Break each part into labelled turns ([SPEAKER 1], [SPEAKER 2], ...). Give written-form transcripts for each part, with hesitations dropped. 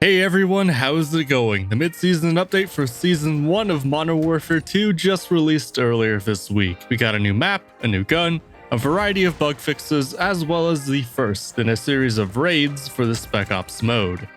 [SPEAKER 1] Hey everyone, how's it going? The mid-season update for Season 1 of Modern Warfare 2 just released earlier this week. We got a new map, a new gun, a variety of bug fixes, as well as the first in a series of raids for the Spec-Ops mode.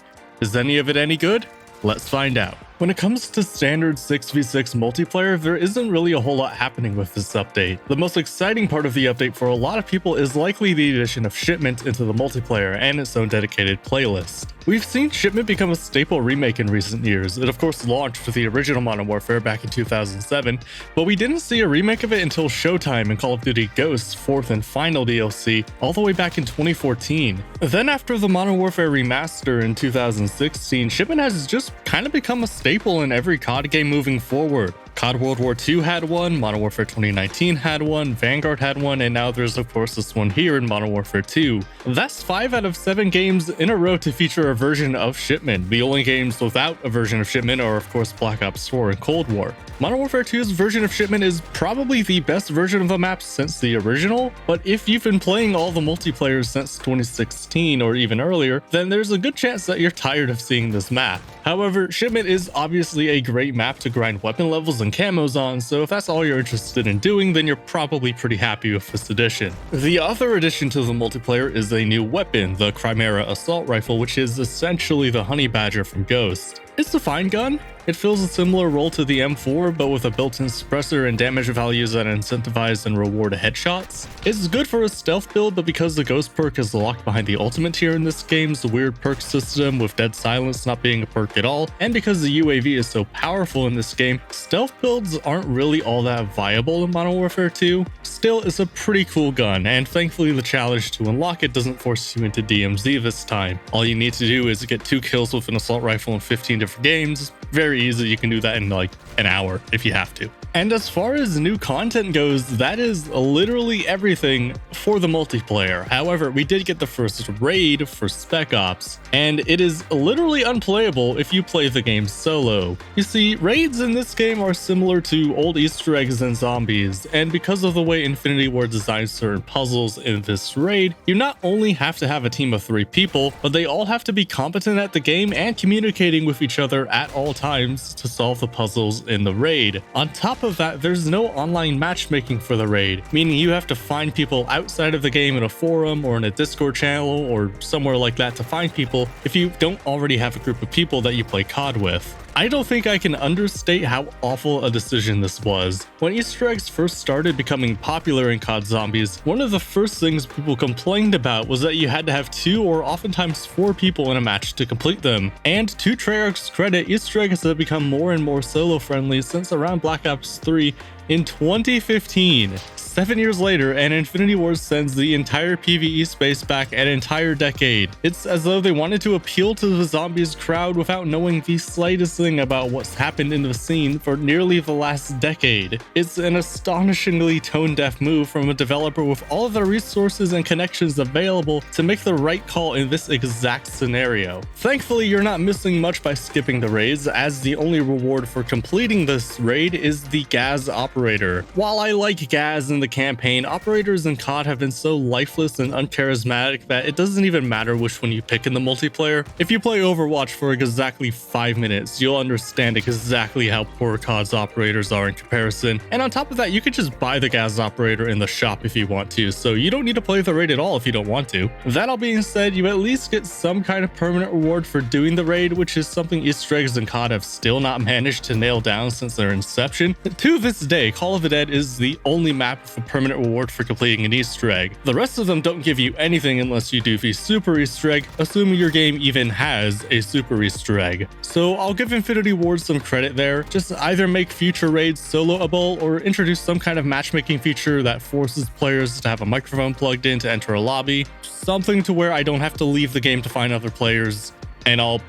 [SPEAKER 1] Is any of it any good? Let's find out. When it comes to standard 6v6 multiplayer, there isn't really a whole lot happening with this update. The most exciting part of the update for a lot of people is likely the addition of Shipment into the multiplayer and its own dedicated playlist. We've seen Shipment become a staple remake in recent years. It of course launched with the original Modern Warfare back in 2007, but we didn't see a remake of it until Showtime in Call of Duty Ghosts' fourth and final DLC all the way back in 2014. Then after the Modern Warfare remaster in 2016, Shipment has just kind of become a staple in every COD game moving forward. COD World War II had one, Modern Warfare 2019 had one, Vanguard had one, and now there's of course this one here in Modern Warfare 2. That's 5 out of 7 games in a row to feature a version of Shipment. The only games without a version of Shipment are of course Black Ops 4 and Cold War. Modern Warfare 2's version of Shipment is probably the best version of a map since the original, but if you've been playing all the multiplayer since 2016 or even earlier, then there's a good chance that you're tired of seeing this map. However, Shipment is obviously a great map to grind weapon levels and camos on, so if that's all you're interested in doing, then you're probably pretty happy with this addition. The other addition to the multiplayer is a new weapon, the Chimera assault rifle, which is essentially the honey badger from Ghost. It's a fine gun. It fills a similar role to the M4, but with a built-in suppressor and damage values that incentivize and reward headshots. It's good for a stealth build, but because the Ghost perk is locked behind the ultimate tier in this game's weird perk system with dead silence not being a perk at all, and because the UAV is so powerful in this game, stealth builds aren't really all that viable in Modern Warfare 2. Still, it's a pretty cool gun, and thankfully the challenge to unlock it doesn't force you into DMZ this time. All you need to do is get 2 kills with an assault rifle in 15 different games. Very easy, you can do that in like an hour if you have to. And as far as new content goes, that is literally everything for the multiplayer. However, we did get the first raid for Spec-Ops, and it is literally unplayable if you play the game solo. You see, raids in this game are similar to old Easter eggs and zombies, and because of the way Infinity Ward designed certain puzzles in this raid, you not only have to have a team of 3 people, but they all have to be competent at the game and communicating with each other at all times to solve the puzzles in the raid. On top of that, there's no online matchmaking for the raid, meaning you have to find people outside of the game in a forum or in a Discord channel or somewhere like that to find people if you don't already have a group of people that you play COD with. I don't think I can understate how awful a decision this was. When Easter eggs first started becoming popular in COD Zombies, one of the first things people complained about was that you had to have 2 or oftentimes 4 people in a match to complete them. And to Treyarch's credit, Easter eggs have become more and more solo friendly since around Black Ops 3 in 2015. 7 years later, and Infinity Ward sends the entire PvE space back an entire decade. It's as though they wanted to appeal to the zombies crowd without knowing the slightest thing about what's happened in the scene for nearly the last decade. It's an astonishingly tone-deaf move from a developer with all of the resources and connections available to make the right call in this exact scenario. Thankfully, you're not missing much by skipping the raids, as the only reward for completing this raid is the Gaz operator. While I like Gaz in the campaign, operators in COD have been so lifeless and uncharismatic that it doesn't even matter which one you pick in the multiplayer. If you play Overwatch for exactly 5 minutes, you'll understand exactly how poor COD's operators are in comparison. And on top of that, you could just buy the Gaz operator in the shop if you want to, so you don't need to play the raid at all if you don't want to. That all being said, you at least get some kind of permanent reward for doing the raid, which is something Easter eggs in COD have still not managed to nail down since their inception. To this day, Call of the Dead is the only map with a permanent reward for completing an Easter egg. The rest of them don't give you anything unless you do the super Easter egg, assuming your game even has a super Easter egg. So I'll give Infinity Ward some credit there. Just either make future raids soloable or introduce some kind of matchmaking feature that forces players to have a microphone plugged in to enter a lobby. Something to where I don't have to leave the game to find other players, and I'll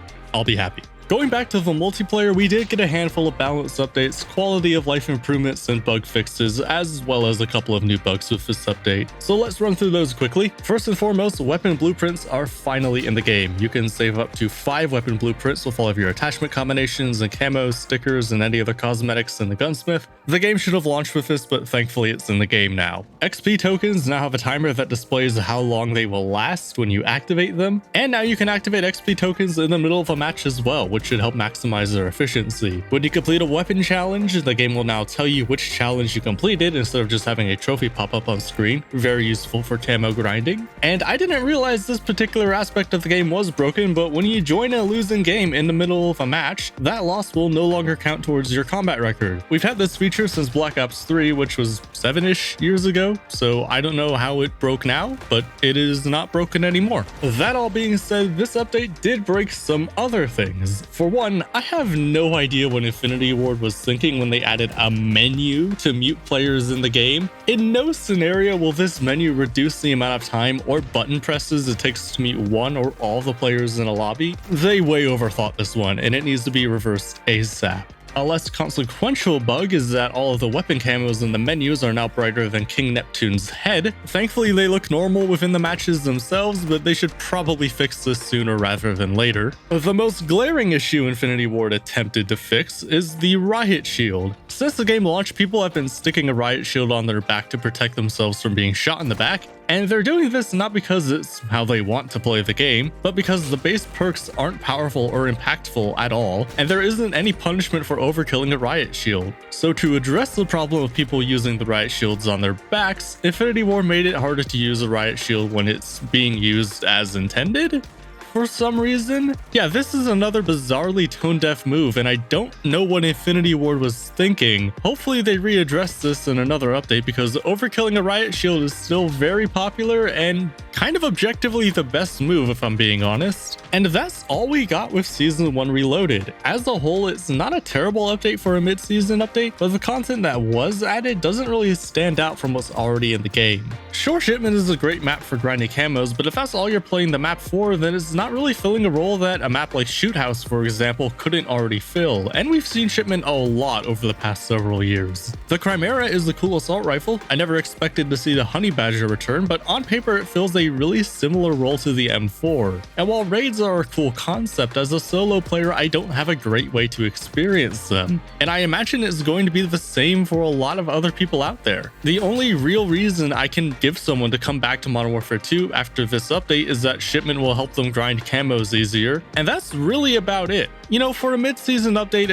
[SPEAKER 1] be happy. Going back to the multiplayer, we did get a handful of balance updates, quality of life improvements, and bug fixes, as well as a couple of new bugs with this update. So let's run through those quickly. First and foremost, weapon blueprints are finally in the game. You can save up to 5 weapon blueprints with all of your attachment combinations and camos, stickers, and any other cosmetics in the gunsmith. The game should have launched with this, but thankfully it's in the game now. XP tokens now have a timer that displays how long they will last when you activate them, and now you can activate XP tokens in the middle of a match as well, which should help maximize their efficiency. When you complete a weapon challenge, the game will now tell you which challenge you completed instead of just having a trophy pop up on screen. Very useful for camo grinding. And I didn't realize this particular aspect of the game was broken, but when you join a losing game in the middle of a match, that loss will no longer count towards your combat record. We've had this feature since Black Ops 3, which was 7-ish years ago, so I don't know how it broke now, but it is not broken anymore. That all being said, this update did break some other things. For one, I have no idea what Infinity Ward was thinking when they added a menu to mute players in the game. In no scenario will this menu reduce the amount of time or button presses it takes to mute one or all the players in a lobby. They way overthought this one, and it needs to be reversed ASAP. A less consequential bug is that all of the weapon camos in the menus are now brighter than King Neptune's head. Thankfully, they look normal within the matches themselves, but they should probably fix this sooner rather than later. The most glaring issue Infinity Ward attempted to fix is the riot shield. Since the game launched, people have been sticking a riot shield on their back to protect themselves from being shot in the back, and they're doing this not because it's how they want to play the game, but because the base perks aren't powerful or impactful at all, and there isn't any punishment for overkilling a riot shield. So to address the problem of people using the riot shields on their backs, Infinity Ward made it harder to use a riot shield when it's being used as intended? For some reason. Yeah, this is another bizarrely tone-deaf move, and I don't know what Infinity Ward was thinking. Hopefully they readdress this in another update, because overkilling a riot shield is still very popular and kind of objectively the best move, if I'm being honest. And that's all we got with Season 1 Reloaded. As a whole, it's not a terrible update for a mid-season update, but the content that was added doesn't really stand out from what's already in the game. Sure, Shipment is a great map for grinding camos, but if that's all you're playing the map for, then it's not really filling a role that a map like Shoot House, for example, couldn't already fill, and we've seen Shipment a lot over the past several years. The Chimera is a cool assault rifle. I never expected to see the Honey Badger return, but on paper it fills a really similar role to the M4. And while raids are a cool concept, as a solo player I don't have a great way to experience them, and I imagine it's going to be the same for a lot of other people out there. The only real reason I can give someone to come back to Modern Warfare 2 after this update is that Shipment will help them grind camos easier, and that's really about it. You know, for a mid-season update,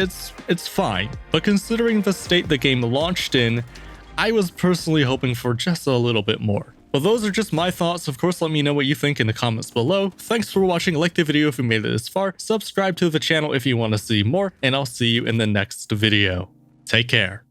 [SPEAKER 1] it's fine, but considering the state the game launched in, I was personally hoping for just a little bit more. Well, those are just my thoughts. Of course, let me know what you think in the comments below. Thanks for watching. Like the video if you made it this far. Subscribe to the channel if you want to see more, and I'll see you in the next video. Take care.